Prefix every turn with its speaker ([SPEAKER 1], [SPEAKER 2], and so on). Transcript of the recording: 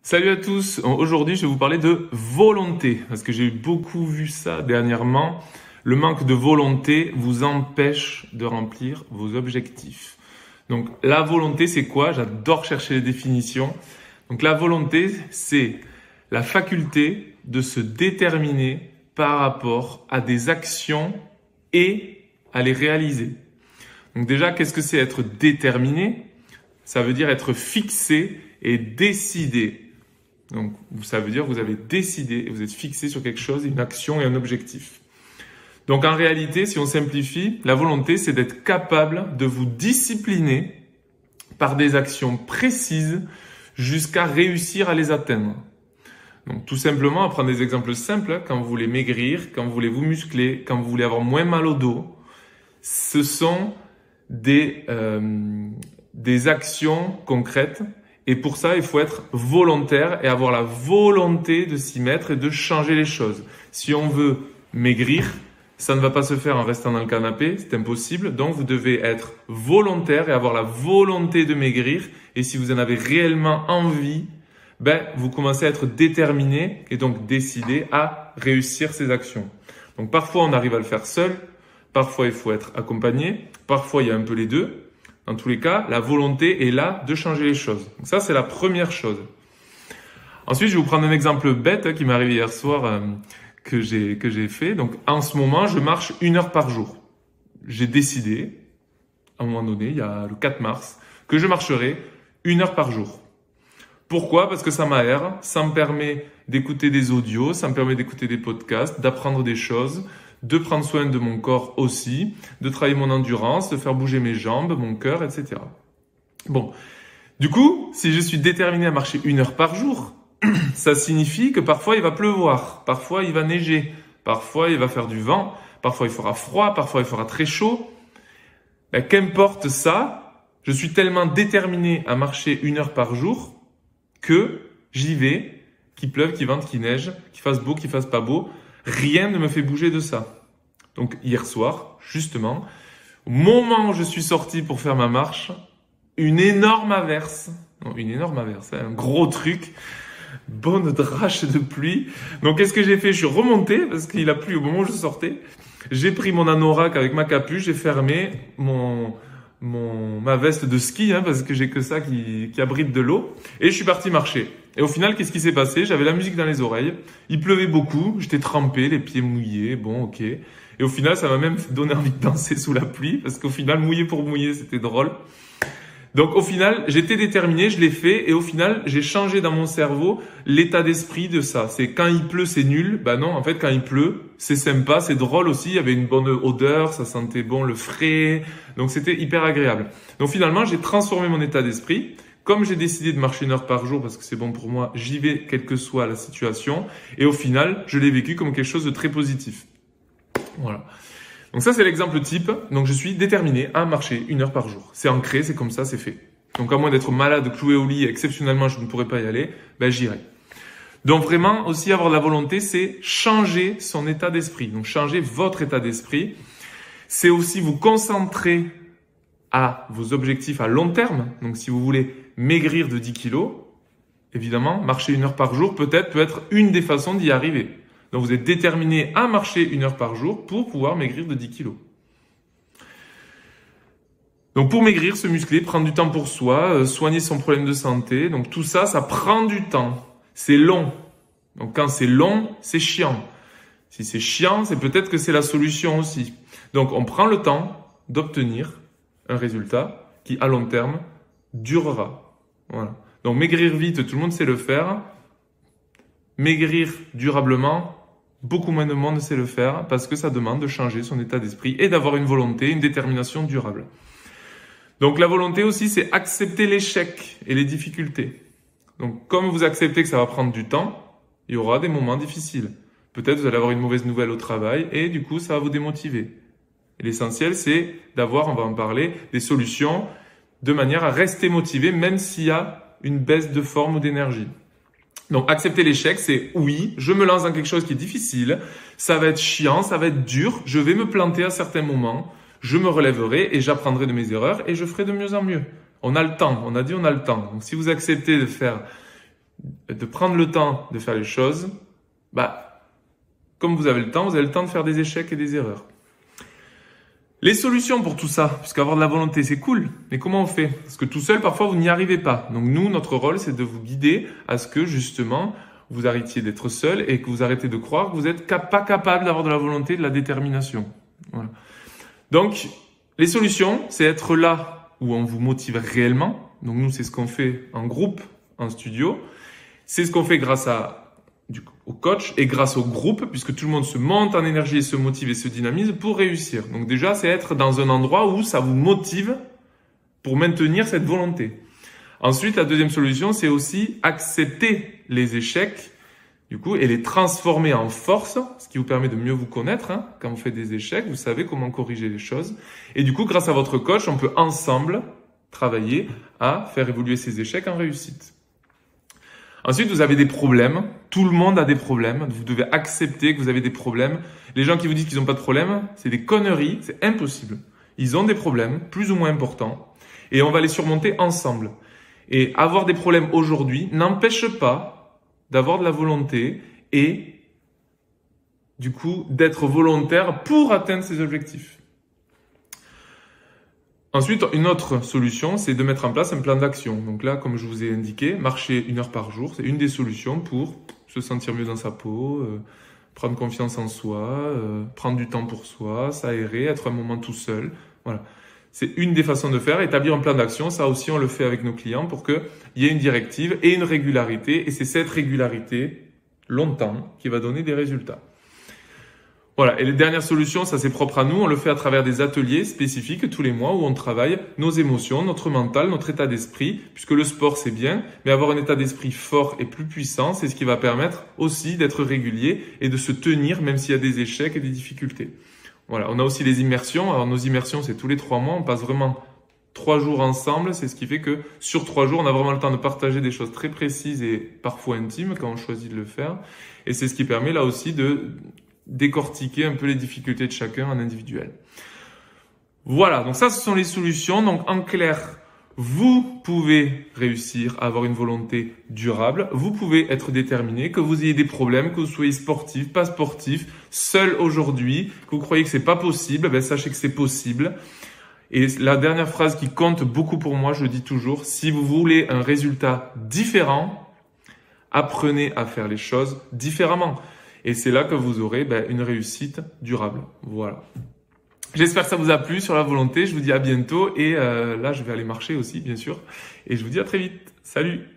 [SPEAKER 1] Salut à tous, aujourd'hui je vais vous parler de volonté, parce que j'ai beaucoup vu ça dernièrement. Le manque de volonté vous empêche de remplir vos objectifs. Donc la volonté c'est quoi? J'adore chercher les définitions. Donc la volonté c'est la faculté de se déterminer par rapport à des actions et à les réaliser. Donc déjà, qu'est-ce que c'est être déterminé? Ça veut dire être fixé et décidé. Donc, ça veut dire que vous avez décidé et vous êtes fixé sur quelque chose, une action et un objectif. Donc, en réalité, si on simplifie, la volonté, c'est d'être capable de vous discipliner par des actions précises jusqu'à réussir à les atteindre. Donc, tout simplement, à prendre des exemples simples, quand vous voulez maigrir, quand vous voulez vous muscler, quand vous voulez avoir moins mal au dos, ce sont des actions concrètes. Et pour ça, il faut être volontaire et avoir la volonté de s'y mettre et de changer les choses. Si on veut maigrir, ça ne va pas se faire en restant dans le canapé, c'est impossible. Donc, vous devez être volontaire et avoir la volonté de maigrir. Et si vous en avez réellement envie, vous commencez à être déterminé et donc décidé à réussir ces actions. Donc, parfois, on arrive à le faire seul. Parfois, il faut être accompagné. Parfois, il y a un peu les deux. Dans tous les cas, la volonté est là de changer les choses. Donc ça, c'est la première chose. Ensuite, je vais vous prendre un exemple bête qui m'est arrivé hier soir que j'ai fait. Donc, en ce moment, je marche 1 heure par jour. J'ai décidé, à un moment donné, il y a le 4 mars, que je marcherai 1 heure par jour. Pourquoi? Parce que ça m'aère, ça me permet d'écouter des audios, ça me permet d'écouter des podcasts, d'apprendre des choses, de prendre soin de mon corps aussi, de travailler mon endurance, de faire bouger mes jambes, mon cœur, etc. Bon, du coup, si je suis déterminé à marcher 1 heure par jour, ça signifie que parfois il va pleuvoir, parfois il va neiger, parfois il va faire du vent, parfois il fera froid, parfois il fera très chaud. Qu'importe ça, je suis tellement déterminé à marcher 1 heure par jour que j'y vais, qu'il pleuve, qu'il vente, qu'il neige, qu'il fasse beau, qu'il fasse pas beau. Rien ne me fait bouger de ça. Donc hier soir, justement, au moment où je suis sorti pour faire ma marche, une énorme averse, un gros truc, bonne drache de pluie. Donc qu'est-ce que j'ai fait? Je suis remonté parce qu'il a plu au moment où je sortais. J'ai pris mon anorak avec ma capuche, j'ai fermé ma veste de ski parce que j'ai que ça qui abrite de l'eau et je suis parti marcher. Et au final, qu'est-ce qui s'est passé? J'avais la musique dans les oreilles, il pleuvait beaucoup, j'étais trempé, les pieds mouillés, bon ok. Et au final, ça m'a même donné envie de danser sous la pluie parce qu'au final, mouiller pour mouiller, c'était drôle. Donc au final, j'étais déterminé, je l'ai fait et au final, j'ai changé dans mon cerveau l'état d'esprit de ça. C'est quand il pleut, c'est nul. Non, en fait, quand il pleut, c'est sympa, c'est drôle aussi. Il y avait une bonne odeur, ça sentait bon le frais. Donc c'était hyper agréable. Donc finalement, j'ai transformé mon état d'esprit. Comme j'ai décidé de marcher 1 heure par jour parce que c'est bon pour moi, j'y vais quelle que soit la situation. Et au final, je l'ai vécu comme quelque chose de très positif. Voilà. Donc ça, c'est l'exemple type. Donc je suis déterminé à marcher 1 heure par jour. C'est ancré, c'est comme ça, c'est fait. Donc à moins d'être malade, cloué au lit, exceptionnellement, je ne pourrais pas y aller, j'irai. Donc vraiment, aussi avoir de la volonté, c'est changer son état d'esprit. Donc changer votre état d'esprit. C'est aussi vous concentrer à vos objectifs à long terme. Donc si vous voulez maigrir de 10 kilos, évidemment, marcher 1 heure par jour peut être une des façons d'y arriver. Donc vous êtes déterminé à marcher 1 heure par jour pour pouvoir maigrir de 10 kilos. Donc pour maigrir, se muscler, prendre du temps pour soi, soigner son problème de santé. Donc tout ça, ça prend du temps. C'est long. Donc quand c'est long, c'est chiant. Si c'est chiant, c'est peut-être que c'est la solution aussi. Donc on prend le temps d'obtenir un résultat qui à long terme durera. Voilà. Donc maigrir vite, tout le monde sait le faire. Maigrir durablement, beaucoup moins de monde sait le faire parce que ça demande de changer son état d'esprit et d'avoir une volonté, une détermination durable. Donc la volonté aussi, c'est accepter l'échec et les difficultés. Donc comme vous acceptez que ça va prendre du temps, il y aura des moments difficiles. Peut-être vous allez avoir une mauvaise nouvelle au travail et du coup ça va vous démotiver. Et l'essentiel, c'est d'avoir, on va en parler, des solutions de manière à rester motivé même s'il y a une baisse de forme ou d'énergie. Donc accepter l'échec, c'est oui, je me lance dans quelque chose qui est difficile, ça va être chiant, ça va être dur, je vais me planter à certains moments, je me relèverai et j'apprendrai de mes erreurs et je ferai de mieux en mieux. On a le temps, on a dit on a le temps. Donc si vous acceptez de faire de prendre le temps de faire les choses, comme vous avez le temps de faire des échecs et des erreurs. Les solutions pour tout ça, puisqu'avoir de la volonté, c'est cool, mais comment on fait? Parce que tout seul, parfois, vous n'y arrivez pas. Donc nous, notre rôle, c'est de vous guider à ce que, justement, vous arrêtiez d'être seul et que vous arrêtez de croire que vous n'êtes pas capable d'avoir de la volonté, de la détermination. Voilà. Donc, les solutions, c'est être là où on vous motive réellement. Donc nous, c'est ce qu'on fait en groupe, en studio. C'est ce qu'on fait grâce au coach et grâce au groupe, puisque tout le monde se monte en énergie et se motive et se dynamise pour réussir. Donc déjà, c'est être dans un endroit où ça vous motive pour maintenir cette volonté. Ensuite, la deuxième solution, c'est aussi accepter les échecs, et les transformer en force, ce qui vous permet de mieux vous connaître. Quand vous faites des échecs, vous savez comment corriger les choses. Et grâce à votre coach, on peut ensemble travailler à faire évoluer ces échecs en réussite. Ensuite, vous avez des problèmes. Tout le monde a des problèmes. Vous devez accepter que vous avez des problèmes. Les gens qui vous disent qu'ils n'ont pas de problème, c'est des conneries. C'est impossible. Ils ont des problèmes, plus ou moins importants. Et on va les surmonter ensemble. Et avoir des problèmes aujourd'hui n'empêche pas d'avoir de la volonté et, d'être volontaire pour atteindre ses objectifs. Ensuite, une autre solution, c'est de mettre en place un plan d'action. Donc là, comme je vous ai indiqué, marcher 1 heure par jour, c'est une des solutions pour se sentir mieux dans sa peau, prendre confiance en soi, prendre du temps pour soi, s'aérer, être un moment tout seul. Voilà. C'est une des façons de faire. Établir un plan d'action, ça aussi, on le fait avec nos clients pour qu'il y ait une directive et une régularité. Et c'est cette régularité, longtemps, qui va donner des résultats. Voilà. Et les dernières solutions, ça c'est propre à nous. On le fait à travers des ateliers spécifiques tous les mois où on travaille nos émotions, notre mental, notre état d'esprit, puisque le sport c'est bien, mais avoir un état d'esprit fort et plus puissant, c'est ce qui va permettre aussi d'être régulier et de se tenir même s'il y a des échecs et des difficultés. Voilà. On a aussi les immersions. Alors nos immersions, c'est tous les 3 mois. On passe vraiment 3 jours ensemble. C'est ce qui fait que sur 3 jours, on a vraiment le temps de partager des choses très précises et parfois intimes quand on choisit de le faire. Et c'est ce qui permet là aussi de décortiquer un peu les difficultés de chacun en individuel. Voilà, donc ça ce sont les solutions. Donc en clair, vous pouvez réussir à avoir une volonté durable, vous pouvez être déterminé, que vous ayez des problèmes, que vous soyez sportif, pas sportif, seul aujourd'hui, que vous croyez que c'est pas possible, sachez que c'est possible. Et la dernière phrase qui compte beaucoup pour moi, je le dis toujours, si vous voulez un résultat différent, apprenez à faire les choses différemment. Et c'est là que vous aurez une réussite durable. Voilà. J'espère que ça vous a plu sur la volonté. Je vous dis à bientôt. Et là, je vais aller marcher aussi, bien sûr. Et je vous dis à très vite. Salut!